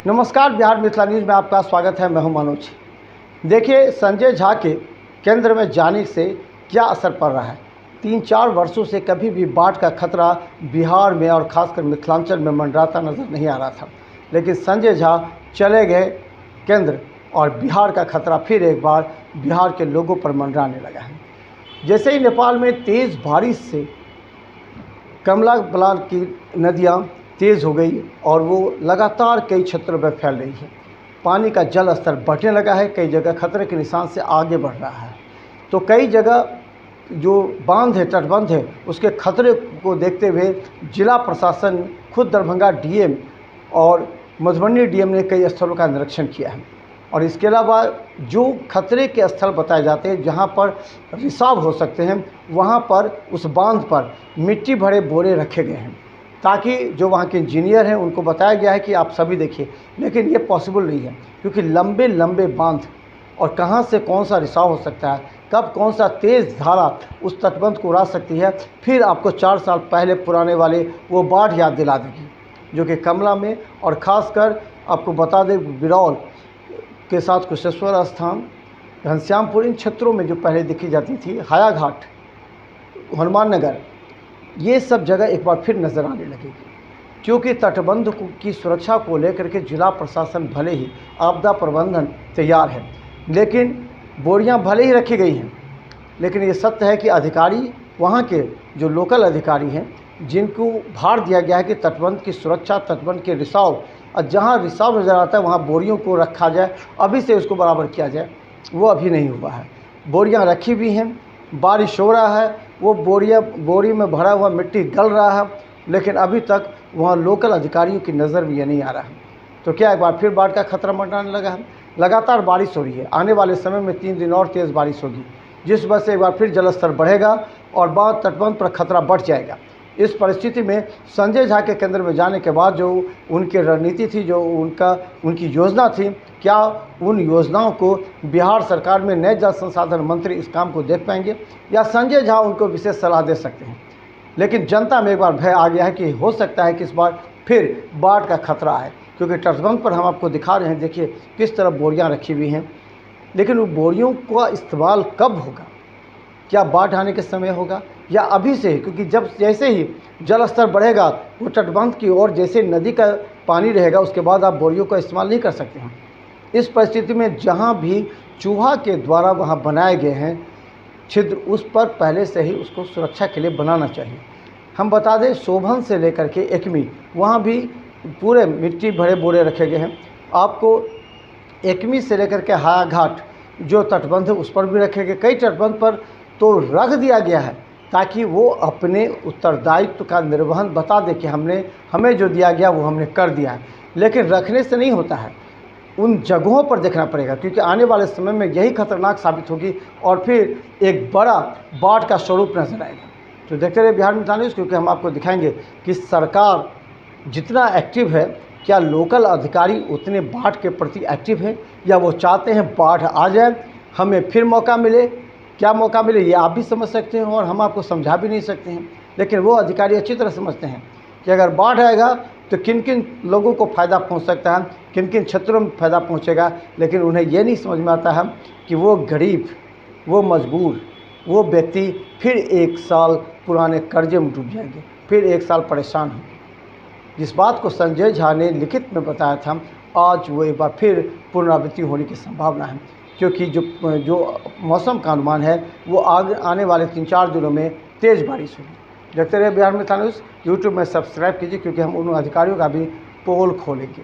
नमस्कार, बिहार मिथिला न्यूज़ में आपका स्वागत है। मैं हूं मनोज। देखिए, संजय झा के केंद्र में जाने से क्या असर पड़ रहा है। 3-4 वर्षों से कभी भी बाढ़ का खतरा बिहार में और ख़ासकर मिथिलांचल में मंडराता नज़र नहीं आ रहा था, लेकिन संजय झा चले गए केंद्र और बिहार का खतरा फिर एक बार बिहार के लोगों पर मंडराने लगा है। जैसे ही नेपाल में तेज़ बारिश से कमला बलान की नदियाँ तेज़ हो गई और वो लगातार कई क्षेत्रों में फैल रही है। पानी का जल स्तर बढ़ने लगा है, कई जगह खतरे के निशान से आगे बढ़ रहा है। तो कई जगह जो बांध है, तटबंध है, उसके खतरे को देखते हुए जिला प्रशासन, खुद दरभंगा डीएम और मधुबनी डीएम ने कई स्थलों का निरीक्षण किया है। और इसके अलावा जो खतरे के स्थल बताए जाते हैं, जहां पर रिसाव हो सकते हैं, वहां पर उस बांध पर मिट्टी भरे बोरे रखे गए हैं, ताकि जो वहाँ के इंजीनियर हैं उनको बताया गया है कि आप सभी देखिए। लेकिन ये पॉसिबल नहीं है, क्योंकि लंबे लंबे बांध और कहाँ से कौन सा रिसाव हो सकता है, कब कौन सा तेज़ धारा उस तटबंध को उड़ा सकती है, फिर आपको 4 साल पहले पुराने वाले वो बाढ़ याद दिला देगी, जो कि कमला में और ख़ासकर आपको बता दें बिरौल के साथ कुशेश्वर स्थान, घनश्यामपुर, इन क्षेत्रों में जो पहले दिखी जाती थी, हायाघाट, हनुमान नगर, ये सब जगह एक बार फिर नज़र आने लगेगी। क्योंकि तटबंध की सुरक्षा को लेकर के जिला प्रशासन भले ही आपदा प्रबंधन तैयार है, लेकिन बोरियां भले ही रखी गई हैं, लेकिन ये सत्य है कि अधिकारी, वहाँ के जो लोकल अधिकारी हैं, जिनको भार दिया गया है कि तटबंध की सुरक्षा, तटबंध के रिसाव, और जहाँ रिसाव नज़र आता है वहाँ बोरियों को रखा जाए, अभी से उसको बराबर किया जाए, वो अभी नहीं हुआ है। बोरियाँ रखी भी हैं, बारिश हो रहा है, वो बोरी में भरा हुआ मिट्टी गल रहा है, लेकिन अभी तक वहाँ लोकल अधिकारियों की नज़र भी ये नहीं आ रहा है। तो क्या एक बार फिर बाढ़ का खतरा मंडराने लगा है। लगातार बारिश हो रही है, आने वाले समय में 3 दिन और तेज़ बारिश होगी, जिस वजह से एक बार फिर जलस्तर बढ़ेगा और बाढ़ तटबंध पर खतरा बढ़ जाएगा। इस परिस्थिति में संजय झा के केंद्र में जाने के बाद जो उनकी रणनीति थी, जो उनकी योजना थी, क्या उन योजनाओं को बिहार सरकार में नए जल संसाधन मंत्री इस काम को देख पाएंगे, या संजय झा उनको विशेष सलाह दे सकते हैं। लेकिन जनता में एक बार भय आ गया है कि हो सकता है कि इस बार फिर बाढ़ का खतरा है, क्योंकि तटबंध पर हम आपको दिखा रहे हैं, देखिए किस तरह बोरियां रखी हुई हैं। लेकिन उन बोरियों का इस्तेमाल कब होगा, क्या बाढ़ आने के समय होगा या अभी से ही, क्योंकि जब जैसे ही जल स्तर बढ़ेगा वो तटबंध की ओर जैसे नदी का पानी रहेगा, उसके बाद आप बोरियों का इस्तेमाल नहीं कर सकते हैं। इस परिस्थिति में जहां भी चूहा के द्वारा वहां बनाए गए हैं छिद्र, उस पर पहले से ही उसको सुरक्षा के लिए बनाना चाहिए। हम बता दें, शोभन से लेकर के एकमी, वहाँ भी पूरे मिट्टी भरे बोरे रखे गए हैं। आपको एकमी से लेकर के हायाघाट जो तटबंध है उस पर भी रखे गए, कई तटबंध पर तो रख दिया गया है, ताकि वो अपने उत्तरदायित्व का निर्वहन बता दे कि हमें जो दिया गया वो हमने कर दिया है। लेकिन रखने से नहीं होता है, उन जगहों पर देखना पड़ेगा, क्योंकि आने वाले समय में यही खतरनाक साबित होगी और फिर एक बड़ा बाढ़ का स्वरूप नजर आएगा। तो देखते रहिए बिहार मिथिला न्यूज़, क्योंकि हम आपको दिखाएंगे कि सरकार जितना एक्टिव है, क्या लोकल अधिकारी उतने बाढ़ के प्रति एक्टिव हैं, या वो चाहते हैं बाढ़ आ जाए, हमें फिर मौका मिले। क्या मौका मिले ये आप भी समझ सकते हैं और हम आपको समझा भी नहीं सकते हैं, लेकिन वो अधिकारी अच्छी तरह समझते हैं कि अगर बाढ़ आएगा तो किन किन लोगों को फ़ायदा पहुंच सकता है, किन किन क्षेत्रों में फ़ायदा पहुंचेगा। लेकिन उन्हें ये नहीं समझ में आता है कि वो गरीब, वो मजबूर, वो व्यक्ति फिर 1 साल पुराने कर्जे में डूब जाएंगे, फिर 1 साल परेशान होंगे। जिस बात को संजय झा ने लिखित में बताया था, आज वो एक बार फिर पुनरावृत्ति होने की संभावना है, क्योंकि जो मौसम का अनुमान है वो आने वाले 3-4 दिनों में तेज़ बारिश होगी। देखते रहिए बिहार मिथिला न्यूज़, यूट्यूब में सब्सक्राइब कीजिए, क्योंकि हम उन अधिकारियों का भी पोल खोलेंगे।